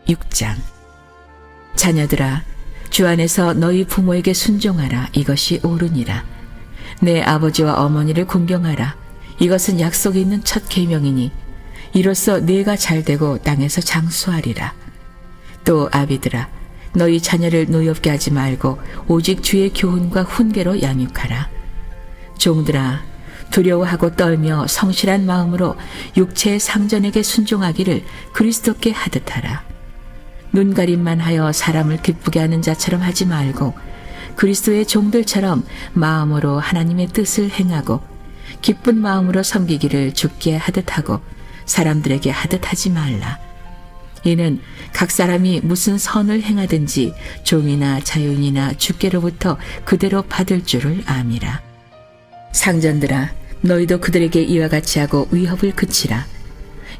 6장. 자녀들아, 주 안에서 너희 부모에게 순종하라. 이것이 옳으니라. 내 아버지와 어머니를 공경하라. 이것은 약속이 있는 첫 계명이니 이로써 네가 잘되고 땅에서 장수하리라. 또 아비들아, 너희 자녀를 노엽게 하지 말고 오직 주의 교훈과 훈계로 양육하라. 종들아, 두려워하고 떨며 성실한 마음으로 육체의 상전에게 순종하기를 그리스도께 하듯 하라. 눈가림만 하여 사람을 기쁘게 하는 자처럼 하지 말고 그리스도의 종들처럼 마음으로 하나님의 뜻을 행하고 기쁜 마음으로 섬기기를 주께 하듯 하고 사람들에게 하듯 하지 말라. 이는 각 사람이 무슨 선을 행하든지 종이나 자유인이나 주께로부터 그대로 받을 줄을 암이라. 상전들아, 너희도 그들에게 이와 같이 하고 위협을 그치라.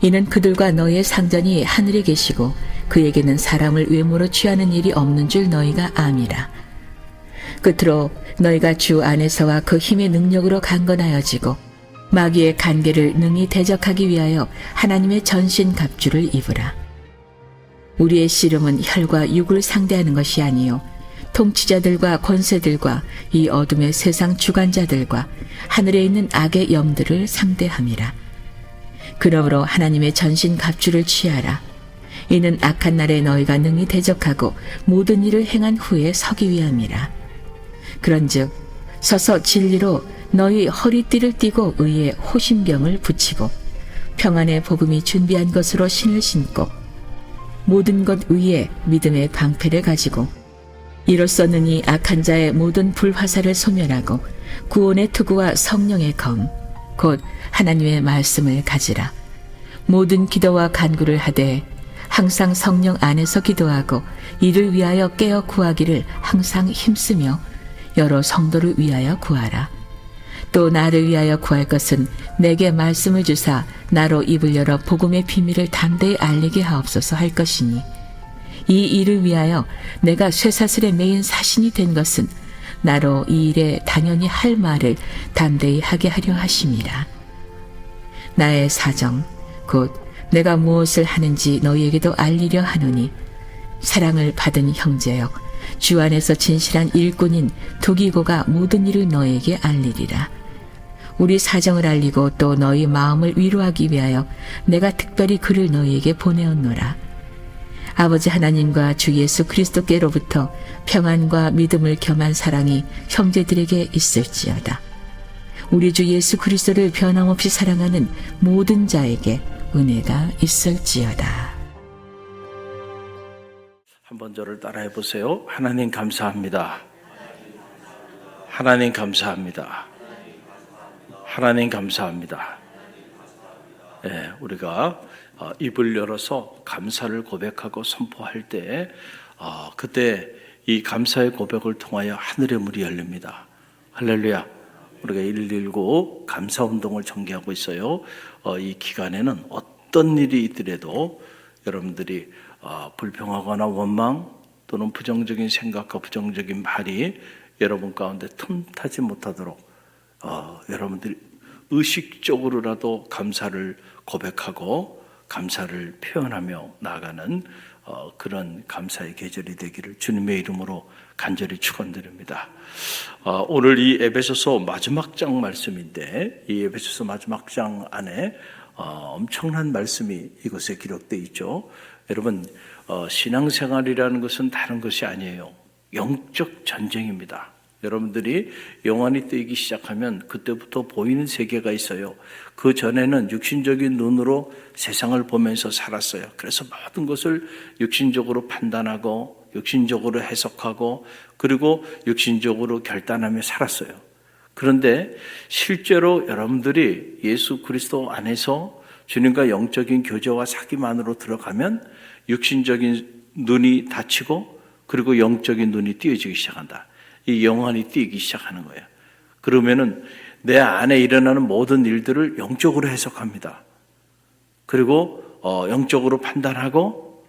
이는 그들과 너희의 상전이 하늘에 계시고 그에게는 사람을 외모로 취하는 일이 없는 줄 너희가 암이라. 끝으로 너희가 주 안에서와 그 힘의 능력으로 강건하여지고 마귀의 간계를 능히 대적하기 위하여 하나님의 전신 갑주를 입으라. 우리의 씨름은 혈과 육을 상대하는 것이 아니요 통치자들과 권세들과 이 어둠의 세상 주관자들과 하늘에 있는 악의 영들을 상대함이라. 그러므로 하나님의 전신 갑주를 취하라. 이는 악한 날에 너희가 능히 대적하고 모든 일을 행한 후에 서기 위함이라. 그런즉 서서 진리로 너희 허리띠를 띠고 의에 호심병을 붙이고 평안의 복음이 준비한 것으로 신을 신고 모든 것 위에 믿음의 방패를 가지고 이로써 능히 악한 자의 모든 불화살을 소멸하고 구원의 투구와 성령의 검 곧 하나님의 말씀을 가지라. 모든 기도와 간구를 하되 항상 성령 안에서 기도하고 이를 위하여 깨어 구하기를 항상 힘쓰며 여러 성도를 위하여 구하라. 또 나를 위하여 구할 것은 내게 말씀을 주사 나로 입을 열어 복음의 비밀을 담대히 알리게 하옵소서 할 것이니 이 일을 위하여 내가 쇠사슬에 매인 사신이 된 것은 나로 이 일에 당연히 할 말을 담대히 하게 하려 하심이라. 나의 사정 곧 내가 무엇을 하는지 너희에게도 알리려 하노니 사랑을 받은 형제여 주 안에서 진실한 일꾼인 두기고가 모든 일을 너희에게 알리리라. 우리 사정을 알리고 또 너희 마음을 위로하기 위하여 내가 특별히 그를 너희에게 보내었노라. 아버지 하나님과 주 예수 그리스도께로부터 평안과 믿음을 겸한 사랑이 형제들에게 있을지어다. 우리 주 예수 그리스도를 변함없이 사랑하는 모든 자에게 은혜가 있을지어다. 한번 저를 따라해 보세요. 하나님 감사합니다. 하나님 감사합니다. 하나님 감사합니다. 네, 우리가 입을 열어서 감사를 고백하고 선포할 때 그때 이 감사의 고백을 통하여 하늘의 문이 열립니다. 할렐루야. 우리가 119 감사운동을 전개하고 있어요. 이 기간에는 어떤 일이 있더라도 여러분들이 불평하거나 원망 또는 부정적인 생각과 부정적인 말이 여러분 가운데 틈타지 못하도록 여러분들이 의식적으로라도 감사를 고백하고 감사를 표현하며 나아가는 그런 감사의 계절이 되기를 주님의 이름으로 간절히 축원드립니다. 오늘 이 에베소서 마지막 장 말씀인데 이 에베소서 마지막 장 안에 엄청난 말씀이 이곳에 기록되어 있죠. 여러분 신앙생활이라는 것은 다른 것이 아니에요. 영적 전쟁입니다. 여러분들이 영안이 뜨이기 시작하면 그때부터 보이는 세계가 있어요. 그 전에는 육신적인 눈으로 세상을 보면서 살았어요. 그래서 모든 것을 육신적으로 판단하고 육신적으로 해석하고 그리고 육신적으로 결단하며 살았어요. 그런데 실제로 여러분들이 예수 그리스도 안에서 주님과 영적인 교제와 사귐 안으로 들어가면 육신적인 눈이 닫히고 그리고 영적인 눈이 띄어지기 시작한다. 이 영안이 띄기 시작하는 거예요. 그러면은 내 안에 일어나는 모든 일들을 영적으로 해석합니다. 그리고 영적으로 판단하고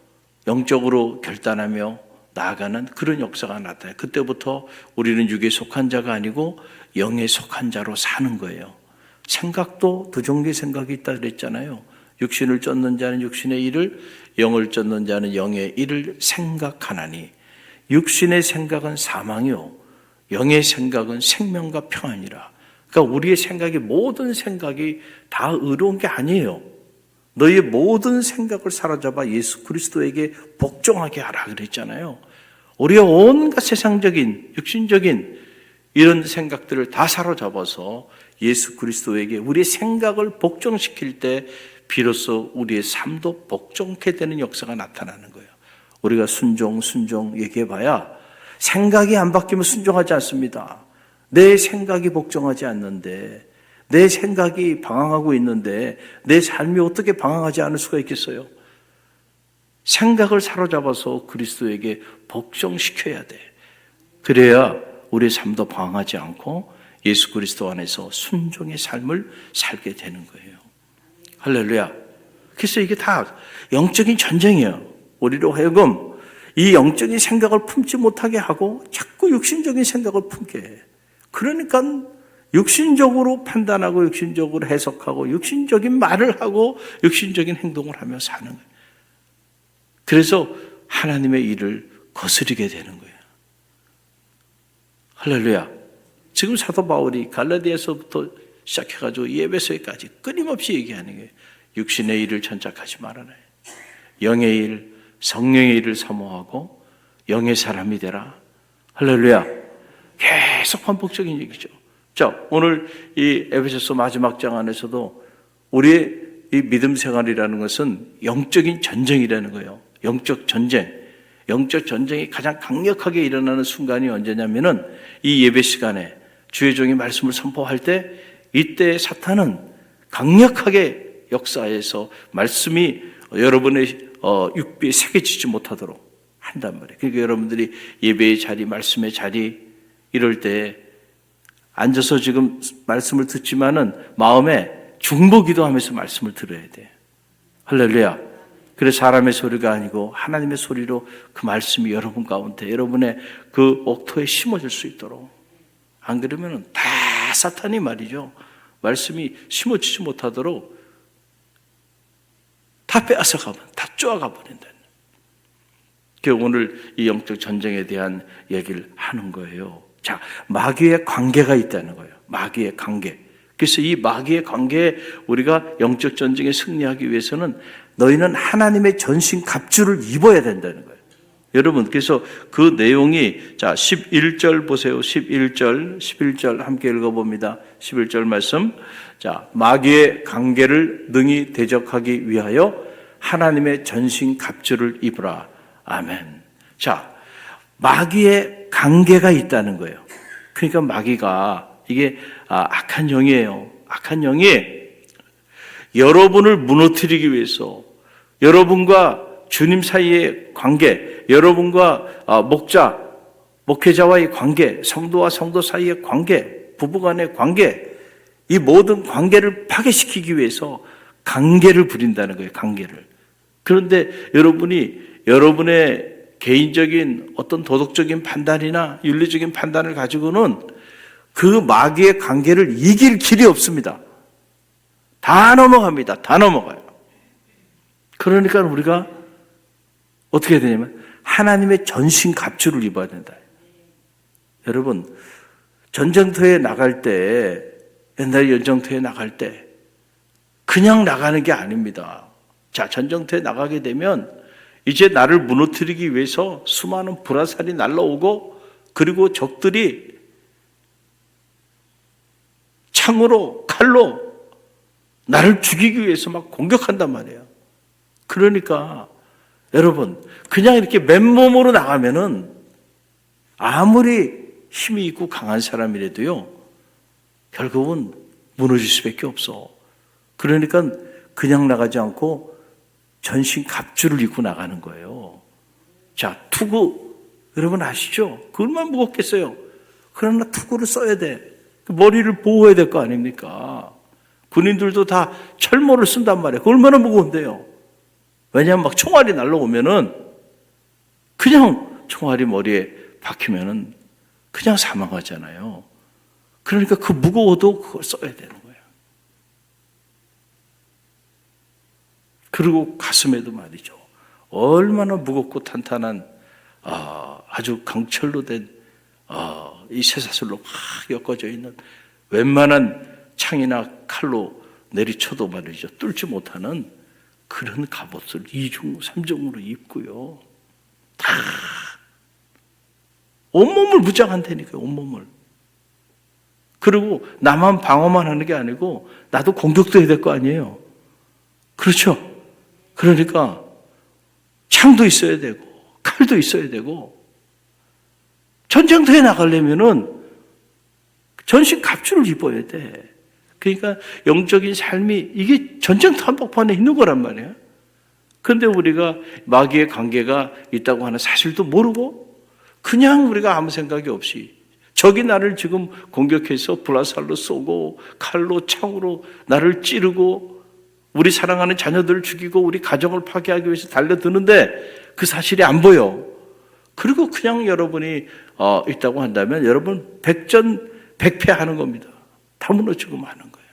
영적으로 결단하며 나아가는 그런 역사가 나타나요. 그때부터 우리는 육에 속한 자가 아니고 영에 속한 자로 사는 거예요. 생각도 두 종류의 생각이 있다 그랬잖아요. 육신을 쫓는 자는 육신의 일을, 영을 쫓는 자는 영의 일을 생각하나니 육신의 생각은 사망이요 영의 생각은 생명과 평안이라. 그러니까 우리의 생각이, 모든 생각이 다 의로운 게 아니에요. 너희의 모든 생각을 사로잡아 예수 그리스도에게 복종하게 하라 그랬잖아요. 우리가 온갖 세상적인, 육신적인 이런 생각들을 다 사로잡아서 예수 그리스도에게 우리의 생각을 복종시킬 때 비로소 우리의 삶도 복종케 되는 역사가 나타나는 거예요. 우리가 순종 얘기해봐야 생각이 안 바뀌면 순종하지 않습니다. 내 생각이 복종하지 않는데, 내 생각이 방황하고 있는데 내 삶이 어떻게 방황하지 않을 수가 있겠어요? 생각을 사로잡아서 그리스도에게 복종시켜야 돼. 그래야 우리의 삶도 방황하지 않고 예수 그리스도 안에서 순종의 삶을 살게 되는 거예요. 할렐루야. 그래서 이게 다 영적인 전쟁이에요. 우리로 하여금 이 영적인 생각을 품지 못하게 하고 자꾸 육신적인 생각을 품게 해. 그러니까 육신적으로 판단하고 육신적으로 해석하고 육신적인 말을 하고 육신적인 행동을 하며 사는 거예요. 그래서 하나님의 일을 거스르게 되는 거예요. 할렐루야. 지금 사도 바울이 갈라디아서부터 시작해가지고 에베소에까지 끊임없이 얘기하는 거예요. 육신의 일을 전착하지 말아라. 영의 일, 성령의 일을 사모하고 영의 사람이 되라. 할렐루야. 계속 반복적인 얘기죠. 자, 오늘 이 에베소서 마지막 장 안에서도 우리의 이 믿음 생활이라는 것은 영적인 전쟁이라는 거예요. 영적 전쟁. 영적 전쟁이 가장 강력하게 일어나는 순간이 언제냐면은 이 예배 시간에 주의 종이 말씀을 선포할 때, 이때 사탄은 강력하게 역사에서 말씀이 여러분의 육비에 새겨지지 못하도록 한단 말이에요. 그러니까 여러분들이 예배의 자리, 말씀의 자리 이럴 때 앉아서 지금 말씀을 듣지만은 마음에 중보기도하면서 말씀을 들어야 돼. 할렐루야. 그래서 사람의 소리가 아니고 하나님의 소리로 그 말씀이 여러분 가운데, 여러분의 그 옥토에 심어질 수 있도록. 안 그러면은 다 사탄이 말이죠. 말씀이 심어지지 못하도록 다 빼앗아가면, 다 쪼아가 버린다. 오늘 이 영적 전쟁에 대한 얘기를 하는 거예요. 자, 마귀의 관계가 있다는 거예요. 마귀의 관계. 그래서 이 마귀의 관계에 우리가 영적 전쟁에 승리하기 위해서는 너희는 하나님의 전신 갑주를 입어야 된다는 거예요. 여러분, 그래서 그 내용이, 자, 11절 보세요. 11절 함께 읽어봅니다. 11절 말씀. 자, 마귀의 관계를 능히 대적하기 위하여 하나님의 전신 갑주를 입으라. 아멘. 자, 마귀의 관계가 있다는 거예요. 그러니까 마귀가 이게 악한 영이에요. 악한 영이 여러분을 무너뜨리기 위해서, 여러분과 주님 사이의 관계, 여러분과 목회자와의 관계, 성도와 성도 사이의 관계, 부부간의 관계, 이 모든 관계를 파괴시키기 위해서 관계를 부린다는 거예요. 관계를. 그런데 여러분의 개인적인 어떤 도덕적인 판단이나 윤리적인 판단을 가지고는 그 마귀의 관계를 이길 길이 없습니다. 다 넘어갑니다. 다 넘어가요. 그러니까 우리가 어떻게 해야 되냐면 하나님의 전신 갑주를 입어야 된다. 여러분, 전쟁터에 나갈 때, 옛날 전쟁터에 나갈 때 그냥 나가는 게 아닙니다. 자, 전쟁터에 나가게 되면 이제 나를 무너뜨리기 위해서 수많은 불화살이 날라오고, 그리고 적들이 창으로, 칼로 나를 죽이기 위해서 막 공격한단 말이에요. 그러니까 여러분, 그냥 이렇게 맨몸으로 나가면은 아무리 힘이 있고 강한 사람이라도요, 결국은 무너질 수밖에 없어. 그러니까 그냥 나가지 않고 전신 갑주를 입고 나가는 거예요. 자, 투구, 여러분 아시죠? 그 얼마나 무겁겠어요. 그러나 투구를 써야 돼. 머리를 보호해야 될 거 아닙니까? 군인들도 다 철모를 쓴단 말이에요. 그 얼마나 무거운데요. 왜냐하면 막 총알이 날라오면은 그냥 총알이 머리에 박히면은 그냥 사망하잖아요. 그러니까 그 무거워도 그걸 써야 되는 거예요. 그리고 가슴에도 말이죠. 얼마나 무겁고 탄탄한 아주 강철로 된 이 쇠사슬로 막 엮어져 있는 웬만한 창이나 칼로 내리쳐도 말이죠. 뚫지 못하는 그런 갑옷을 2중, 3중으로 입고요. 다 온몸을 무장한다니까요. 온몸을. 그리고 나만 방어만 하는 게 아니고 나도 공격도 해야 될 거 아니에요. 그렇죠? 그러니까 창도 있어야 되고 칼도 있어야 되고 전쟁터에 나가려면은 전신 갑주를 입어야 돼. 그러니까 영적인 삶이 이게 전쟁터 한복판에 있는 거란 말이에요. 그런데 우리가 마귀의 관계가 있다고 하는 사실도 모르고 그냥 우리가 아무 생각이 없이 적이 나를 지금 공격해서 불화살로 쏘고 칼로 창으로 나를 찌르고 우리 사랑하는 자녀들을 죽이고 우리 가정을 파괴하기 위해서 달려드는데 그 사실이 안 보여. 그리고 그냥 여러분이 있다고 한다면 여러분 백전백패하는 겁니다. 다 무너지고 마는 거예요.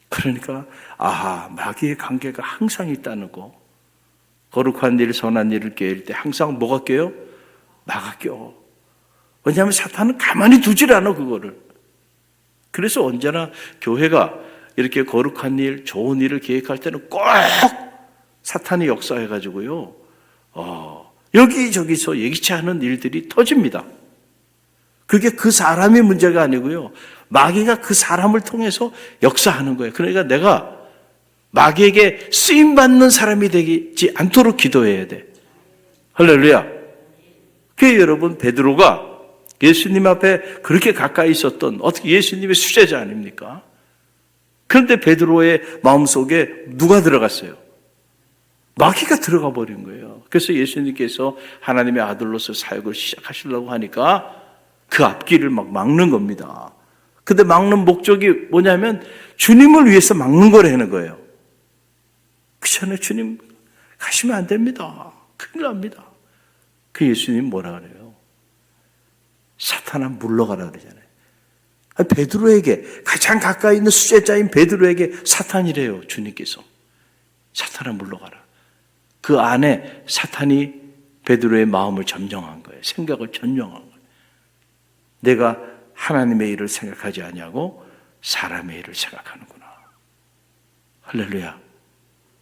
그러니까 마귀의 관계가 항상 있다는 거. 거룩한 일, 선한 일을 깨일 때 항상 뭐가 깨요? 마가 껴. 왜냐하면 사탄은 가만히 두질 않아 그거를. 그래서 언제나 교회가 이렇게 거룩한 일, 좋은 일을 계획할 때는 꼭 사탄이 역사해가지고요. 여기저기서 예기치 않은 일들이 터집니다. 그게 그 사람의 문제가 아니고요. 마귀가 그 사람을 통해서 역사하는 거예요. 그러니까 내가 마귀에게 쓰임받는 사람이 되지 않도록 기도해야 돼. 할렐루야. 그게 여러분 베드로가 예수님 앞에 그렇게 가까이 있었던 어떻게 예수님의 수제자 아닙니까? 그런데 베드로의 마음속에 누가 들어갔어요? 마귀가 들어가 버린 거예요. 그래서 예수님께서 하나님의 아들로서 사역을 시작하시려고 하니까 그 앞길을 막 막는 겁니다. 근데 막는 목적이 뭐냐면 주님을 위해서 막는 거라는 거예요. 그 전에 주님 가시면 안 됩니다. 큰일 납니다. 그 예수님 뭐라 그래요? 사탄아 물러가라 그러잖아요. 베드로에게 가장 가까이 있는 수제자인 베드로에게 사탄이래요. 주님께서. 사탄아 물러가라. 그 안에 사탄이 베드로의 마음을 점령한 거예요. 생각을 점령한 거예요. 내가 하나님의 일을 생각하지 아니하고 사람의 일을 생각하는구나. 할렐루야.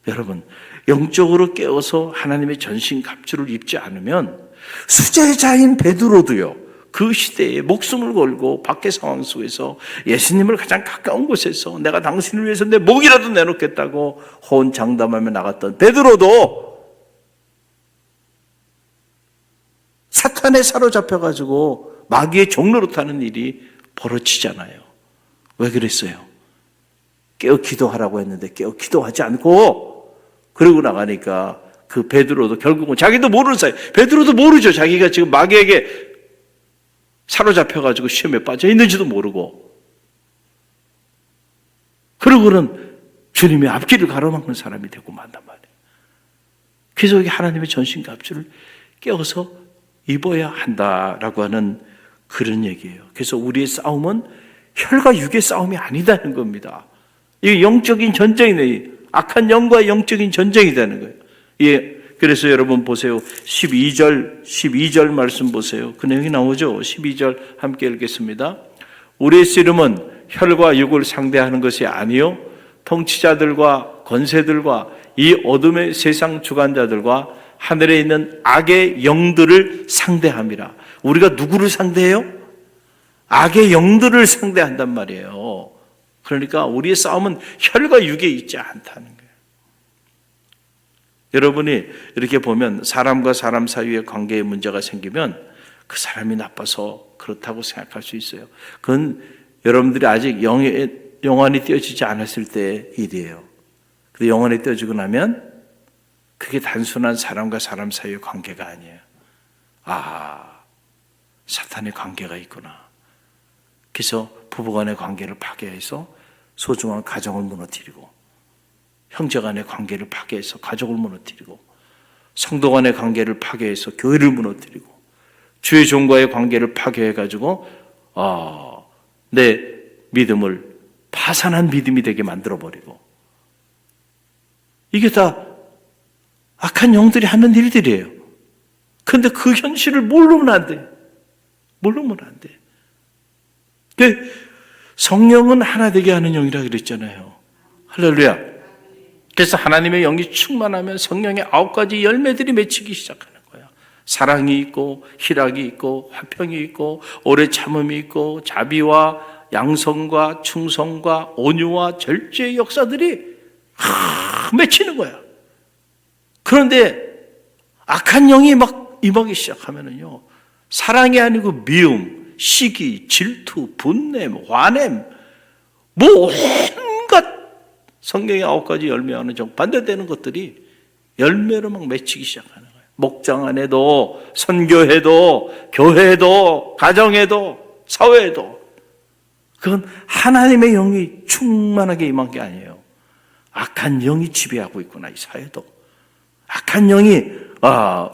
여러분, 영적으로 깨어서 하나님의 전신 갑주를 입지 않으면 수제자인 베드로도요. 그 시대에 목숨을 걸고 밖의 상황 속에서 예수님을 가장 가까운 곳에서 내가 당신을 위해서 내 목이라도 내놓겠다고 호언장담하며 나갔던 베드로도 사탄에 사로잡혀가지고 마귀의 종로로 타는 일이 벌어지잖아요. 왜 그랬어요? 깨어 기도하라고 했는데 깨어 기도하지 않고 그러고 나가니까 그 베드로도 결국은 자기도 모르는 사이, 베드로도 모르죠. 자기가 지금 마귀에게 사로잡혀가지고 시험에 빠져 있는지도 모르고 그러고는 주님의 앞길을 가로막는 사람이 되고 만단 말이에요. 그래서 여기 하나님의 전신갑주를 깨어서 입어야 한다라고 하는 그런 얘기예요. 그래서 우리의 싸움은 혈과 육의 싸움이 아니다는 겁니다. 이게 영적인 전쟁이네. 악한 영과 영적인 전쟁이 되는 거예요. 예. 그래서 여러분 보세요. 12절 말씀 보세요. 그 내용이 나오죠. 12절 함께 읽겠습니다. 우리의 씨름은 혈과 육을 상대하는 것이 아니요 통치자들과 권세들과 이 어둠의 세상 주관자들과 하늘에 있는 악의 영들을 상대함이라. 우리가 누구를 상대해요? 악의 영들을 상대한단 말이에요. 그러니까 우리의 싸움은 혈과 육에 있지 않다는 거예요. 여러분이 이렇게 보면 사람과 사람 사이의 관계에 문제가 생기면 그 사람이 나빠서 그렇다고 생각할 수 있어요. 그건 여러분들이 아직 영원히 떼어지지 않았을 때의 일이에요. 근데 영원히 떼어지고 나면 그게 단순한 사람과 사람 사이의 관계가 아니에요. 사탄의 관계가 있구나. 그래서 부부간의 관계를 파괴해서 소중한 가정을 무너뜨리고 형제 간의 관계를 파괴해서 가족을 무너뜨리고 성도 간의 관계를 파괴해서 교회를 무너뜨리고 주의 종과의 관계를 파괴해가지고 내 믿음을 파산한 믿음이 되게 만들어버리고 이게 다 악한 영들이 하는 일들이에요. 그런데 그 현실을 모르면 안 돼. 모르면 안 돼. 성령은 하나 되게 하는 영이라 그랬잖아요. 할렐루야. 그래서 하나님의 영이 충만하면 성령의 9가지 열매들이 맺히기 시작하는 거야. 사랑이 있고 희락이 있고 화평이 있고 오래 참음이 있고 자비와 양성과 충성과 온유와 절제의 역사들이 맺히는 거야. 그런데 악한 영이 막 임하기 시작하면은요, 사랑이 아니고 미움, 시기, 질투, 분냄, 화냄, 뭐 온갖 성경의 9가지 열매와는 정반대되는 것들이 열매로 막 맺히기 시작하는 거예요. 목장 안에도, 선교회도, 교회도, 가정에도, 사회에도. 그건 하나님의 영이 충만하게 임한 게 아니에요. 악한 영이 지배하고 있구나, 이 사회도. 악한 영이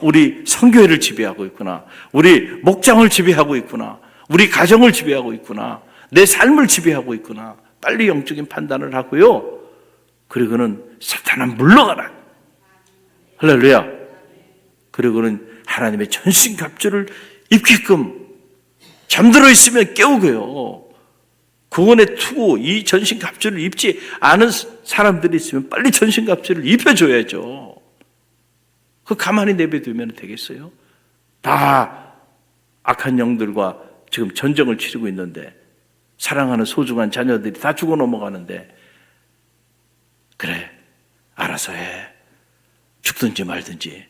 우리 선교회를 지배하고 있구나. 우리 목장을 지배하고 있구나. 우리 가정을 지배하고 있구나. 내 삶을 지배하고 있구나. 빨리 영적인 판단을 하고요. 그리고는 사탄아 물러가라. 할렐루야. 그리고는 하나님의 전신갑주를 입게끔 잠들어 있으면 깨우고요. 구원에 투고 이 전신갑주를 입지 않은 사람들이 있으면 빨리 전신갑주를 입혀줘야죠. 그 가만히 내버려두면 되겠어요? 다 악한 영들과 지금 전쟁을 치르고 있는데, 사랑하는 소중한 자녀들이 다 죽어 넘어가는데, 그래, 알아서 해. 죽든지 말든지.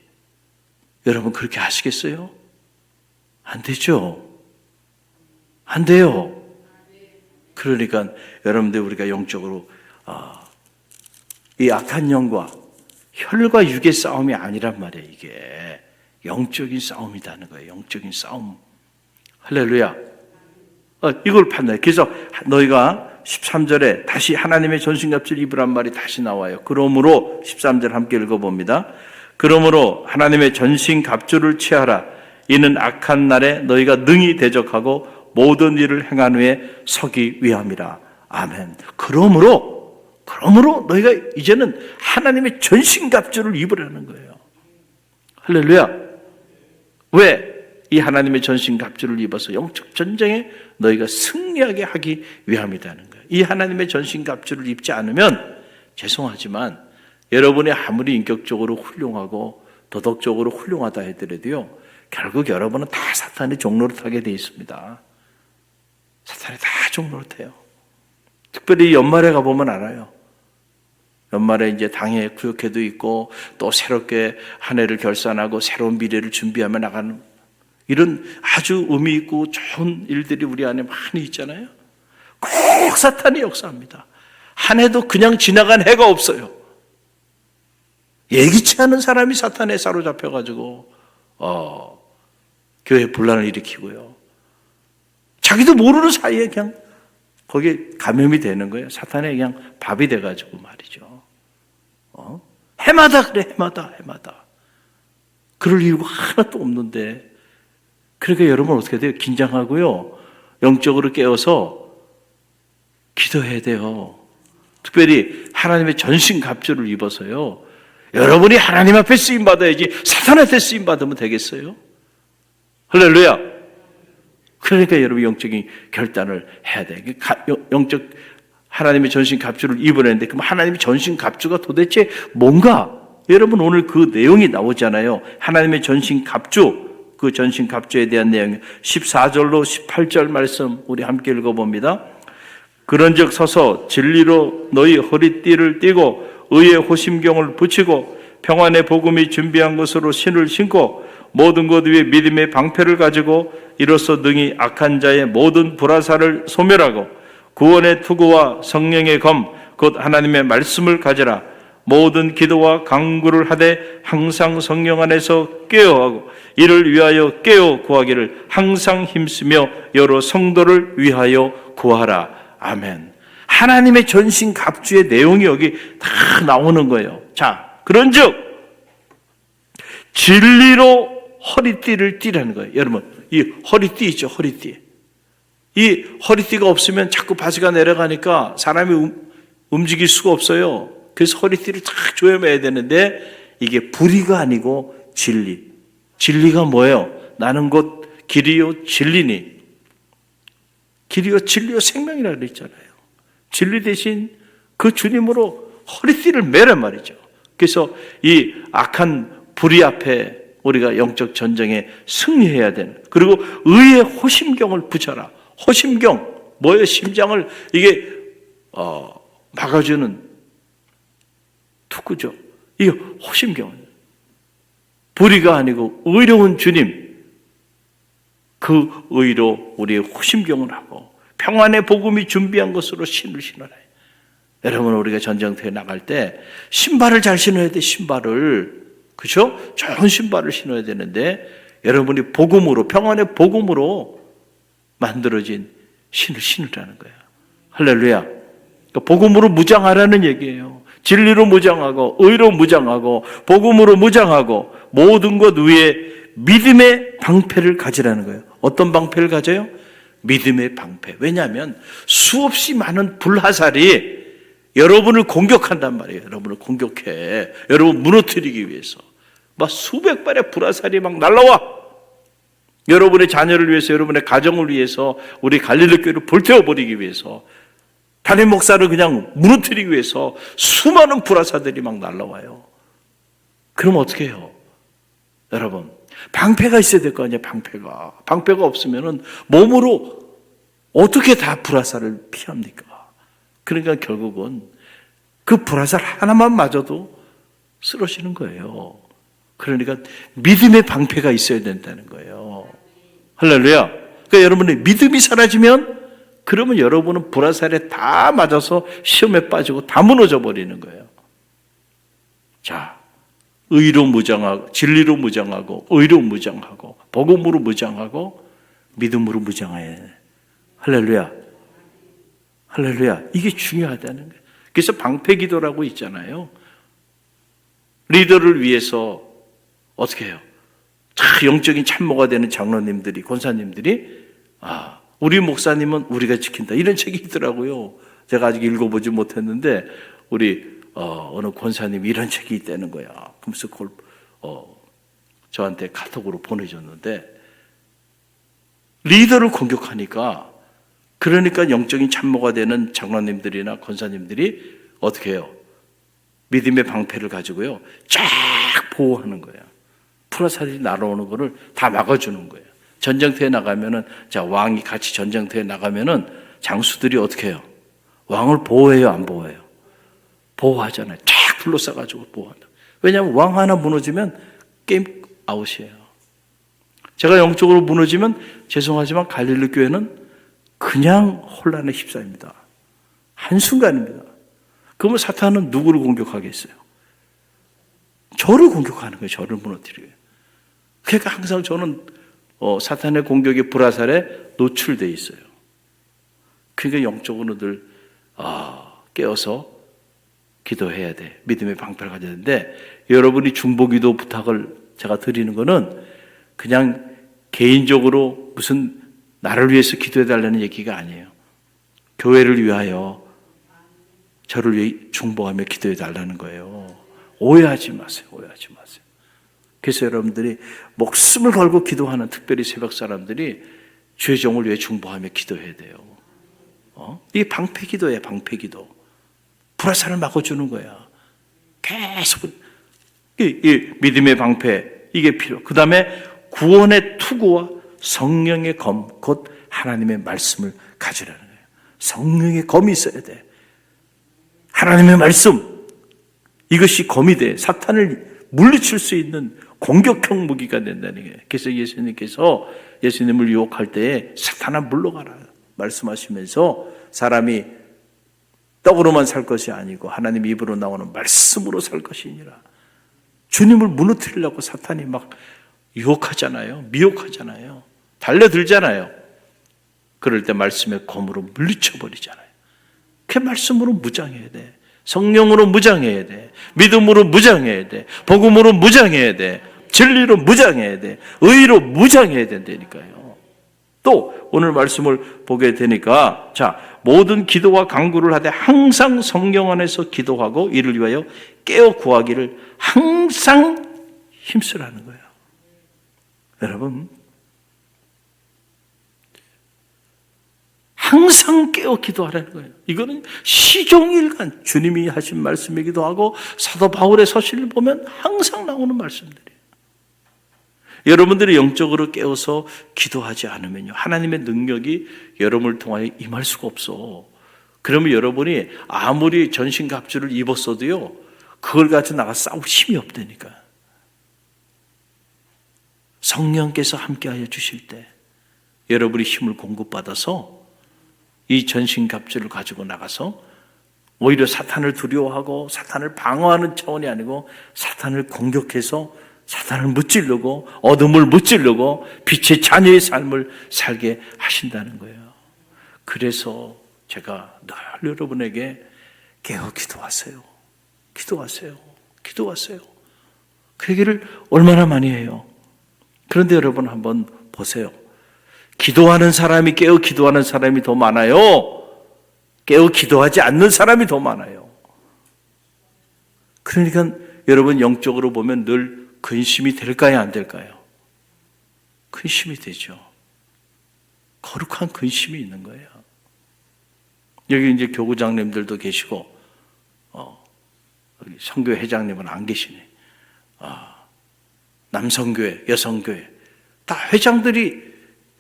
여러분 그렇게 하시겠어요? 안 되죠? 안 돼요. 그러니까 여러분들 우리가 영적으로 이 악한 영과 혈과 육의 싸움이 아니란 말이에요. 이게 영적인 싸움이라는 거예요. 영적인 싸움. 할렐루야. 이걸 판단해. 그래서 너희가 13절에 다시 하나님의 전신갑주를 입으란 말이 다시 나와요. 그러므로 13절 함께 읽어봅니다. 그러므로 하나님의 전신갑주를 취하라. 이는 악한 날에 너희가 능히 대적하고 모든 일을 행한 후에 서기 위함이라. 아멘. 그러므로 너희가 이제는 하나님의 전신갑주를 입으라는 거예요. 할렐루야. 왜? 이 하나님의 전신갑주를 입어서 영적 전쟁에 너희가 승리하게 하기 위함이라는 거예요. 이 하나님의 전신갑주를 입지 않으면 죄송하지만 여러분이 아무리 인격적으로 훌륭하고 도덕적으로 훌륭하다 하더라도요, 결국 여러분은 다 사탄의 종노릇하게 돼 있습니다. 사탄이 다 종노릇해요. 특별히 연말에 가보면 알아요. 연말에 이제 당회 구역회도 있고 또 새롭게 한 해를 결산하고 새로운 미래를 준비하며 나가는 이런 아주 의미 있고 좋은 일들이 우리 안에 많이 있잖아요. 꼭 사탄이 역사합니다. 한 해도 그냥 지나간 해가 없어요. 예기치 않은 사람이 사탄에 사로잡혀가지고 교회 분란을 일으키고요. 자기도 모르는 사이에 그냥 거기에 감염이 되는 거예요. 사탄에 그냥 밥이 돼가지고 말이죠. 해마다 그래, 해마다. 그럴 이유가 하나도 없는데. 그러니까 여러분 어떻게 돼요? 긴장하고요. 영적으로 깨어서 기도해야 돼요. 특별히 하나님의 전신갑주를 입어서요. 여러분이 하나님 앞에 쓰임받아야지 사탄한테 쓰임받으면 되겠어요? 할렐루야. 그러니까 여러분 영적인 결단을 해야 돼. 영적 하나님의 전신갑주를 입으려는데 그럼 하나님의 전신갑주가 도대체 뭔가? 여러분 오늘 그 내용이 나오잖아요. 하나님의 전신갑주, 그 전신갑주에 대한 내용 14절로 18절 말씀 우리 함께 읽어봅니다. 그런즉 서서 진리로 너희 허리띠를 띠고 의의 호심경을 붙이고 평안의 복음이 준비한 것으로 신을 신고 모든 것 위에 믿음의 방패를 가지고 이로써 능히 악한 자의 모든 불화살을 소멸하고 구원의 투구와 성령의 검 곧 하나님의 말씀을 가지라. 모든 기도와 간구를 하되 항상 성령 안에서 깨어하고 이를 위하여 깨어 구하기를 항상 힘쓰며 여러 성도를 위하여 구하라. 아멘. 하나님의 전신갑주의 내용이 여기 다 나오는 거예요. 자, 그런즉 진리로 허리띠를 띠라는 거예요. 여러분, 이 허리띠 있죠, 허리띠. 이 허리띠가 없으면 자꾸 바지가 내려가니까 사람이 움직일 수가 없어요. 그래서 허리띠를 탁 조여매야 되는데 이게 불의가 아니고 진리. 진리가 뭐예요? 나는 곧 길이요 진리니. 길이요 진리요 생명이라고 그랬잖아요. 진리 대신 그 주님으로 허리띠를 매란 말이죠. 그래서 이 악한 불의 앞에 우리가 영적 전쟁에 승리해야 되는, 그리고 의의 호심경을 붙여라. 호심경 뭐예요? 심장을 이게 막아주는 투구죠. 이게 호심경은 불의가 아니고 의로운 주님, 그 의로 우리의 호심경을 하고 평안의 복음이 준비한 것으로 신을 신어라. 여러분, 우리가 전쟁터에 나갈 때 신발을 잘 신어야 돼. 신발을, 그렇죠? 좋은 신발을 신어야 되는데 여러분이 복음으로, 평안의 복음으로 만들어진 신을 신으라는 거예요. 할렐루야. 그러니까 복음으로 무장하라는 얘기예요. 진리로 무장하고 의로 무장하고 복음으로 무장하고 모든 것 위에 믿음의 방패를 가지라는 거예요. 어떤 방패를 가져요? 믿음의 방패. 왜냐하면 수없이 많은 불화살이 여러분을 공격한단 말이에요. 여러분을 공격해. 여러분 무너뜨리기 위해서. 막 수백 발의 불화살이 막 날라와. 여러분의 자녀를 위해서, 여러분의 가정을 위해서, 우리 갈릴리 교회를 불태워버리기 위해서, 담임 목사를 그냥 무너뜨리기 위해서 수많은 불화살들이 막 날라와요. 그럼 어떻게 해요? 여러분, 방패가 있어야 될 거 아니에요. 방패가 없으면은 몸으로 어떻게 다 불화살을 피합니까? 그러니까 결국은 그 불화살 하나만 맞아도 쓰러지는 거예요. 그러니까 믿음의 방패가 있어야 된다는 거예요. 할렐루야. 그러니까 여러분의 믿음이 사라지면, 그러면 여러분은 불화살에 다 맞아서 시험에 빠지고 다 무너져 버리는 거예요. 자, 의로 무장하고, 진리로 무장하고, 의로 무장하고, 복음으로 무장하고, 믿음으로 무장해야 돼. 할렐루야. 할렐루야. 이게 중요하다는 거예요. 그래서 방패기도라고 있잖아요. 리더를 위해서 어떻게 해요? 영적인 참모가 되는 장로님들이, 권사님들이, 우리 목사님은 우리가 지킨다, 이런 책이 있더라고요. 제가 아직 읽어보지 못했는데 우리 어느 권사님이 이런 책이 있다는 거야. 그래서 그걸 저한테 카톡으로 보내줬는데, 리더를 공격하니까, 그러니까 영적인 참모가 되는 장로님들이나 권사님들이 어떻게 해요? 믿음의 방패를 가지고요, 쫙 보호하는 거예요. 불화살이 날아오는 거를 다 막아주는 거예요. 전쟁터에 나가면은, 자, 왕이 같이 전쟁터에 나가면은 장수들이 어떻게 해요? 왕을 보호해요, 안 보호해요? 보호하잖아요. 쫙 둘러싸가지고 보호한다. 왜냐하면 왕 하나 무너지면 게임 아웃이에요. 제가 영적으로 무너지면 죄송하지만 갈릴리 교회는 그냥 혼란에 휩싸입니다. 한순간입니다. 그러면 사탄은 누구를 공격하겠어요? 저를 공격하는 거예요. 저를 무너뜨리게. 그러니까 항상 저는 사탄의 공격의 불화살에 노출되어 있어요. 그러니까 영적으로 늘 깨어서 기도해야 돼. 믿음의 방패를 가져야 되는데, 여러분이 중보기도 부탁을 제가 드리는 거는 그냥 개인적으로 무슨 나를 위해서 기도해달라는 얘기가 아니에요. 교회를 위하여 저를 위해 중보하며 기도해달라는 거예요. 오해하지 마세요. 오해하지 마세요. 그래서 여러분들이 목숨을 걸고 기도하는, 특별히 새벽 사람들이 주의 종을 위해 중보하며 기도해야 돼요. 이게 방패기도예요. 방패기도. 불화살을 막아주는 거야. 계속 이 믿음의 방패, 이게 필요. 그 다음에 구원의 투구와 성령의 검, 곧 하나님의 말씀을 가지라는 거예요. 성령의 검이 있어야 돼. 하나님의 말씀, 이것이 검이 돼. 사탄을 물리칠 수 있는 공격형 무기가 된다는 거예요. 그래서 예수님께서 예수님을 유혹할 때에 사탄아 물러가라 말씀하시면서, 사람이 떡으로만 살 것이 아니고 하나님 입으로 나오는 말씀으로 살 것이니라. 주님을 무너뜨리려고 사탄이 막 유혹하잖아요. 미혹하잖아요. 달려들잖아요. 그럴 때 말씀의 검으로 물리쳐버리잖아요. 그 말씀으로 무장해야 돼. 성령으로 무장해야 돼. 믿음으로 무장해야 돼. 복음으로 무장해야 돼. 진리로 무장해야 돼. 의로 무장해야 된다니까요. 또 오늘 말씀을 보게 되니까 자, 모든 기도와 간구를 하되 항상 성령 안에서 기도하고 이를 위하여 깨어 구하기를 항상 힘쓰라는 거예요. 여러분, 항상 깨어 기도하라는 거예요. 이거는 시종일관 주님이 하신 말씀이기도 하고 사도 바울의 서신을 보면 항상 나오는 말씀들이에요. 여러분들이 영적으로 깨어서 기도하지 않으면요, 하나님의 능력이 여러분을 통하여 임할 수가 없어. 그러면 여러분이 아무리 전신갑주를 입었어도요, 그걸 가지고 나가 싸울 힘이 없다니까. 성령께서 함께하여 주실 때 여러분이 힘을 공급받아서 이 전신갑주를 가지고 나가서 오히려 사탄을 두려워하고 사탄을 방어하는 차원이 아니고 사탄을 공격해서 사탄을 무찌르고 어둠을 무찌르고 빛의 자녀의 삶을 살게 하신다는 거예요. 그래서 제가 늘 여러분에게 깨어 기도하세요. 기도하세요. 기도하세요. 그 얘기를 얼마나 많이 해요. 그런데 여러분 한번 보세요. 기도하는 사람이 깨어 기도하는 사람이 더 많아요? 깨어 기도하지 않는 사람이 더 많아요? 그러니까 여러분 영적으로 보면 늘 근심이 될까요? 안 될까요? 근심이 되죠. 거룩한 근심이 있는 거예요. 여기 이제 교구장님들도 계시고, 여기 선교회 회장님은 안 계시네. 남성교회, 여성교회 다 회장들이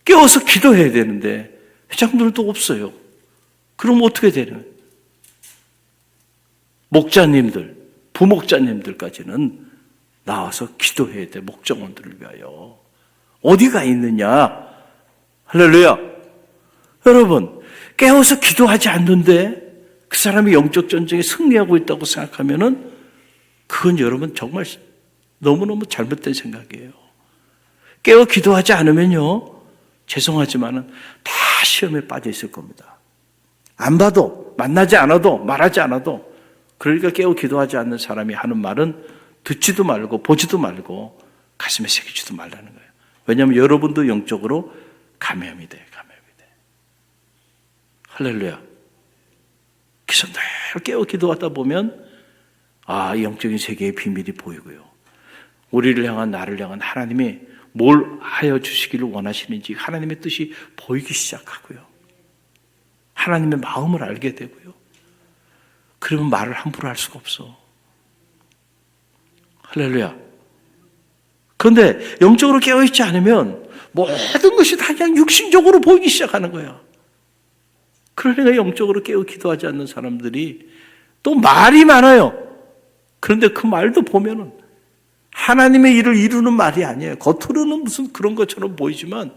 깨워서 기도해야 되는데 회장들도 없어요. 그럼 어떻게 되는? 목자님들, 부목자님들까지는 나와서 기도해야 돼. 목정원들을 위하여. 어디가 있느냐? 할렐루야. 여러분, 깨워서 기도하지 않는데 그 사람이 영적 전쟁에 승리하고 있다고 생각하면은 그건 여러분 정말 너무너무 잘못된 생각이에요. 깨어 기도하지 않으면요, 죄송하지만은 다 시험에 빠져 있을 겁니다. 안 봐도, 만나지 않아도, 말하지 않아도, 그러니까 깨어 기도하지 않는 사람이 하는 말은 듣지도 말고 보지도 말고 가슴에 새기지도 말라는 거예요. 왜냐하면 여러분도 영적으로 감염이 돼. 할렐루야. 그래서 늘 깨어 기도하다 보면 이 영적인 세계의 비밀이 보이고요, 우리를 향한, 나를 향한 하나님이 뭘 하여 주시기를 원하시는지 하나님의 뜻이 보이기 시작하고요, 하나님의 마음을 알게 되고요. 그러면 말을 함부로 할 수가 없어. 할렐루야. 그런데 영적으로 깨어있지 않으면 모든 것이 다 그냥 육신적으로 보이기 시작하는 거야. 그러니까 영적으로 깨어 기도하지 않는 사람들이 또 말이 많아요. 그런데 그 말도 보면은 하나님의 일을 이루는 말이 아니에요. 겉으로는 무슨 그런 것처럼 보이지만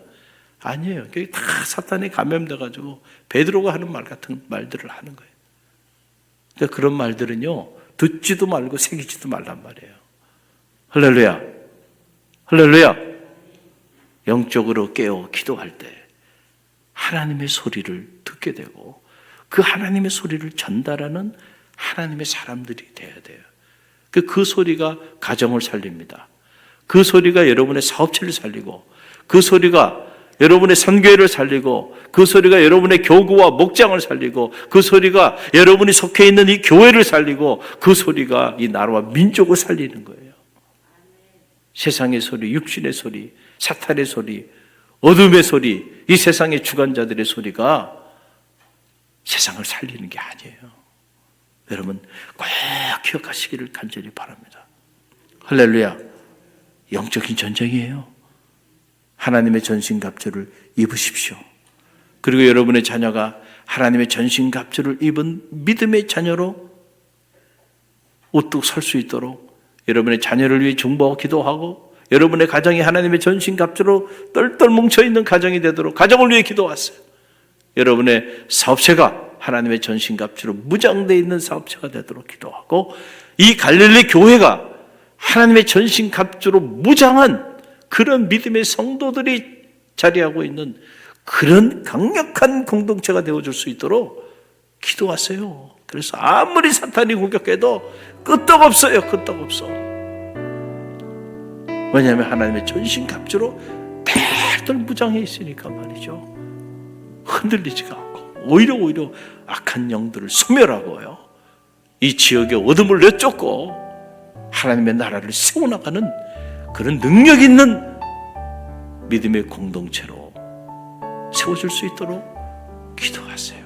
아니에요. 그게 다 사탄에 감염돼가지고 베드로가 하는 말 같은 말들을 하는 거예요. 그러니까 그런 말들은요, 듣지도 말고 새기지도 말란 말이에요. 할렐루야. 할렐루야. 영적으로 깨어 기도할 때 하나님의 소리를 듣게 되고 그 하나님의 소리를 전달하는 하나님의 사람들이 돼야 돼요. 그 소리가 가정을 살립니다. 그 소리가 여러분의 사업체를 살리고, 그 소리가 여러분의 선교회를 살리고, 그 소리가 여러분의 교구와 목장을 살리고, 그 소리가 여러분이 속해 있는 이 교회를 살리고, 그 소리가 이 나라와 민족을 살리는 거예요. 세상의 소리, 육신의 소리, 사탄의 소리, 어둠의 소리, 이 세상의 주관자들의 소리가 세상을 살리는 게 아니에요. 여러분 꼭 기억하시기를 간절히 바랍니다. 할렐루야. 영적인 전쟁이에요. 하나님의 전신갑주를 입으십시오. 그리고 여러분의 자녀가 하나님의 전신갑주를 입은 믿음의 자녀로 우뚝 설 수 있도록 여러분의 자녀를 위해 중보하고 기도하고, 여러분의 가정이 하나님의 전신갑주로 똘똘 뭉쳐있는 가정이 되도록 가정을 위해 기도하세요. 여러분의 사업체가 하나님의 전신갑주로 무장되어 있는 사업체가 되도록 기도하고, 이 갈릴리 교회가 하나님의 전신갑주로 무장한 그런 믿음의 성도들이 자리하고 있는 그런 강력한 공동체가 되어줄 수 있도록 기도하세요. 그래서 아무리 사탄이 공격해도 끄떡없어요. 끄떡없어. 왜냐하면 하나님의 전신갑주로 다들 무장해 있으니까 말이죠. 흔들리지가 않고 오히려 악한 영들을 소멸하고요. 이 지역의 어둠을 내쫓고 하나님의 나라를 세워나가는 그런 능력 있는 믿음의 공동체로 세워질 수 있도록 기도하세요.